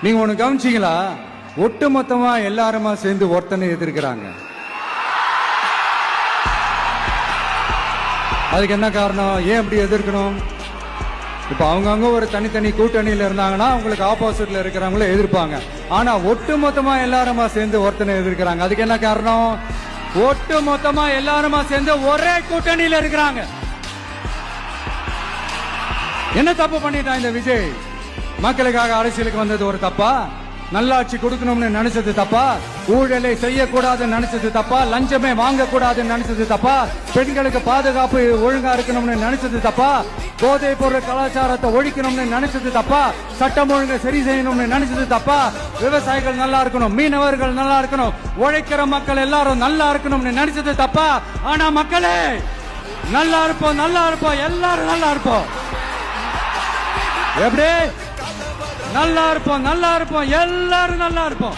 நீங்க ஒண்ணு கவனிச்சீங்களா? ஒட்டு மொத்தமா எல்லாருமா சேர்ந்து ஒருத்தனை எதிர்க்கிறாங்க. அதுக்கு என்ன காரணம்? ஏன் அப்படி எதிர்க்கணும்? இப்ப அவங்கவுங்க ஒரு தனித்தனி கூட்டணியில இருந்தாங்கன்னா அவங்களுக்கு ஆப்போசிட்ல இருக்கிறவங்கள எதிர்ப்பாங்க. ஆனா ஒட்டு மொத்தமா எல்லாருமா சேர்ந்து ஒருத்தனை எதிர்க்கிறாங்க. அதுக்கு என்ன காரணம்? ஒட்டு மொத்தமா எல்லாருமா சேர்ந்து ஒரே கூட்டணியில இருக்கிறாங்க. என்ன தப்பு பண்ணிட்டான் இந்த விஜய்? மக்களுக்காக அரசியலுக்கு வந்தது ஒரு தப்பா? நல்லாட்சி கொடுக்கணும்னு நினைச்சது தப்பா? ஊழலை செய்யக்கூடாதுன்னு நினைச்சது தப்பா? லஞ்சமே வாங்க கூடாதுன்னு நினைச்சது தப்பா? பெண்களுக்கு பாதுகாப்பு ஒழுங்கா இருக்கணும்னு நினைச்சது தப்பா? போதைப் பொருள் கலாச்சாரத்தை ஒழிக்கணும்னு நினைச்சது தப்பா? சட்டம் ஒழுங்கை சரி செய்யணும்னு நினைச்சது தப்பா? விவசாயிகள் நல்லா இருக்கணும், மீனவர்கள் நல்லா இருக்கணும், உழைக்கிற மக்கள் எல்லாரும் நல்லா இருக்கணும்னு நினைச்சது தப்பா? ஆனா மக்களே நல்லா இருப்போம், நல்லா இருப்போம், எல்லாரும் நல்லா இருப்போம். எப்படி நல்லா இருப்போம், நல்லா இருப்போம், எல்லாரும் நல்லா இருப்போம்.